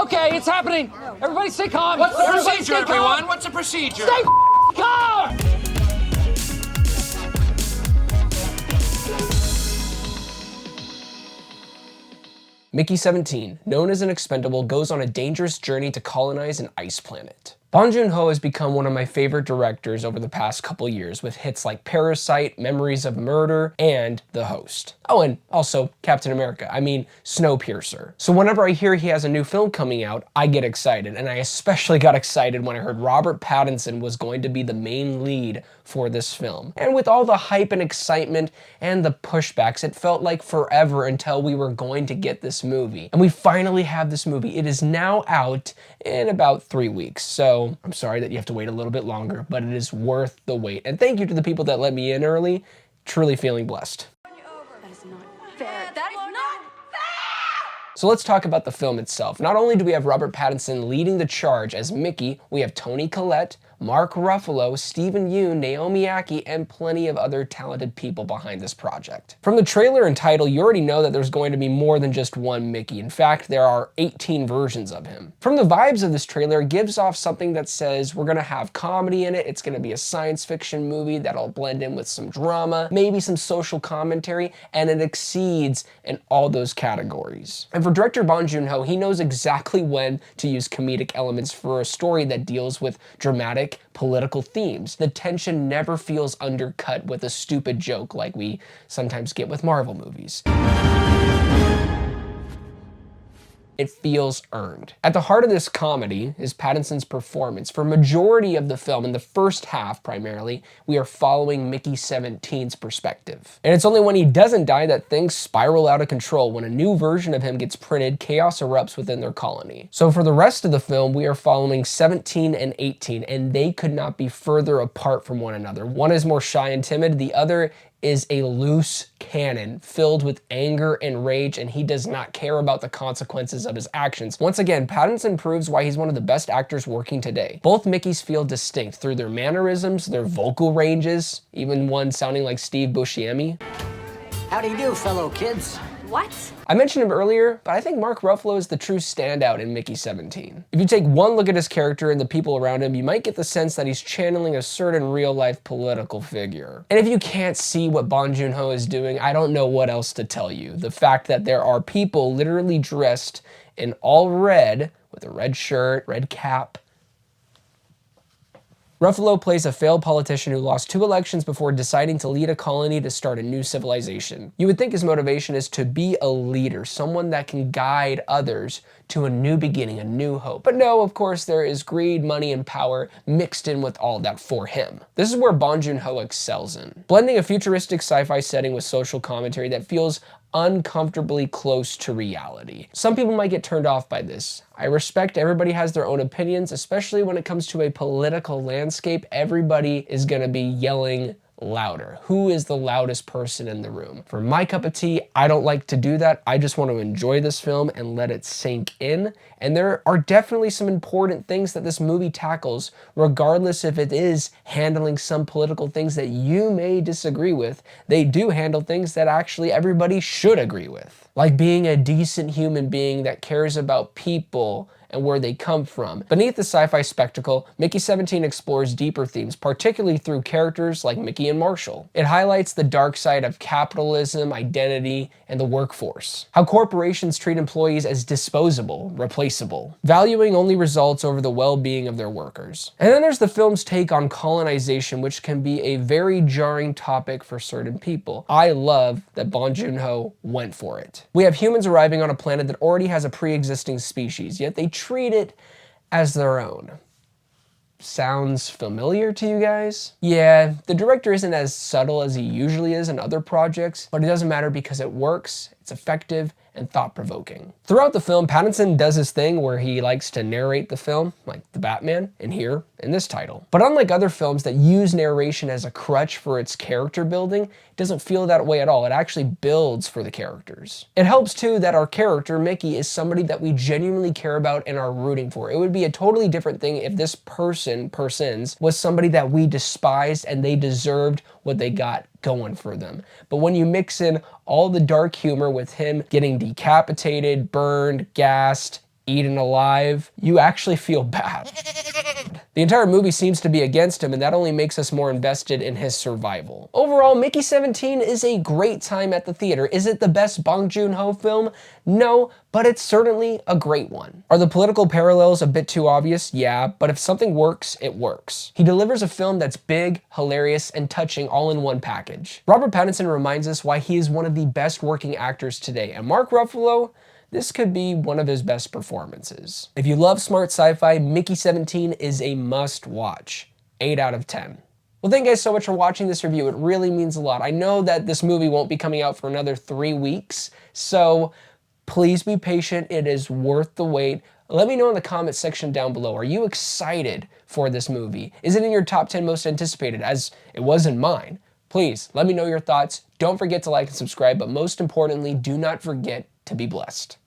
Okay, it's happening. Everybody stay calm. What's the Everybody procedure, stay calm. everyone? What's the procedure? Stay calm! Mickey 17, known as an expendable, goes on a dangerous journey to colonize an ice planet. Bong Joon-ho has become one of my favorite directors over the past couple years with hits like Parasite, Memories of Murder, and The Host. Oh, and also Captain America, Snowpiercer. So whenever I hear he has a new film coming out, I get excited, and I especially got excited when I heard Robert Pattinson was going to be the main lead for this film. And with all the hype and excitement and the pushbacks, it felt like forever until we were going to get this movie. And we finally have this movie. It is now out in about 3 weeks, so I'm sorry that you have to wait a little bit longer, but it is worth the wait. And thank you to the people that let me in early. Truly feeling blessed. That is not fair. That is not fair! So let's talk about the film itself. Not only do we have Robert Pattinson leading the charge as Mickey, we have Toni Collette, Mark Ruffalo, Steven Yeun, Naomi Ackie, and plenty of other talented people behind this project. From the trailer and title, you already know that there's going to be more than just one Mickey. In fact, there are 18 versions of him. From the vibes of this trailer, it gives off something that says we're gonna have comedy in it, it's gonna be a science fiction movie that'll blend in with some drama, maybe some social commentary, and it exceeds in all those categories. And for director Bong Joon-ho, he knows exactly when to use comedic elements for a story that deals with dramatic political themes. The tension never feels undercut with a stupid joke like we sometimes get with Marvel movies. It feels earned. At the heart of this comedy is Pattinson's performance. For majority of the film, in the first half primarily, we are following Mickey 17's perspective. And it's only when he doesn't die that things spiral out of control. When a new version of him gets printed, chaos erupts within their colony. So for the rest of the film, we are following 17 and 18, and they could not be further apart from one another. One is more shy and timid, the other is a loose cannon filled with anger and rage, and he does not care about the consequences of his actions. Once again, Pattinson proves why he's one of the best actors working today. Both Mickeys feel distinct through their mannerisms, their vocal ranges, even one sounding like Steve Buscemi. How do you do, fellow kids? What? I mentioned him earlier, but I think Mark Ruffalo is the true standout in Mickey 17. If you take one look at his character and the people around him, you might get the sense that he's channeling a certain real-life political figure. And if you can't see what Bong Joon-ho is doing, I don't know what else to tell you. The fact that there are people literally dressed in all red, with a red shirt, red cap. Ruffalo plays a failed politician who lost 2 elections before deciding to lead a colony to start a new civilization. You would think his motivation is to be a leader, someone that can guide others to a new beginning, a new hope. But no, of course, there is greed, money, and power mixed in with all that for him. This is where Bong Joon-ho excels in, blending a futuristic sci-fi setting with social commentary that feels uncomfortably close to reality. Some people might get turned off by this. I respect everybody has their own opinions, especially when it comes to a political landscape. Everybody is gonna be yelling louder. Who is the loudest person in the room? For my cup of tea, I don't like to do that. I just want to enjoy this film and let it sink in. And there are definitely some important things that this movie tackles, regardless if it is handling some political things that you may disagree with. They do handle things that actually everybody should agree with. Like being a decent human being that cares about people and where they come from. Beneath the sci-fi spectacle, Mickey 17 explores deeper themes, particularly through characters like Mickey and Marshall. It highlights the dark side of capitalism, identity, and the workforce. How corporations treat employees as disposable, replaceable, valuing only results over the well-being of their workers. And then there's the film's take on colonization, which can be a very jarring topic for certain people. I love that Bong Joon-ho went for it. We have humans arriving on a planet that already has a pre-existing species, yet they treat it as their own. Sounds familiar to you guys? Yeah, the director isn't as subtle as he usually is in other projects, but it doesn't matter because it works, it's effective, and thought-provoking. Throughout the film, Pattinson does his thing where he likes to narrate the film, like The Batman, and here in this title. But unlike other films that use narration as a crutch for its character building, it doesn't feel that way at all. It actually builds for the characters. It helps too that our character, Mickey, is somebody that we genuinely care about and are rooting for. It would be a totally different thing if this persons was somebody that we despised and they deserved what they got going for them. But when you mix in all the dark humor with him getting decapitated, burned, gassed, eaten alive, you actually feel bad. The entire movie seems to be against him, and that only makes us more invested in his survival. Overall, Mickey 17 is a great time at the theater. Is it the best Bong Joon-ho film? No, but it's certainly a great one. Are the political parallels a bit too obvious? Yeah, but if something works, it works. He delivers a film that's big, hilarious, and touching all in one package. Robert Pattinson reminds us why he is one of the best working actors today, and Mark Ruffalo, this could be one of his best performances. If you love smart sci-fi, Mickey 17 is a must watch. 8 out of 10. Well, thank you guys so much for watching this review. It really means a lot. I know that this movie won't be coming out for another 3 weeks, so please be patient. It is worth the wait. Let me know in the comments section down below. Are you excited for this movie? Is it in your top 10 most anticipated, as it was in mine? Please let me know your thoughts. Don't forget to like and subscribe, but most importantly, do not forget to be blessed.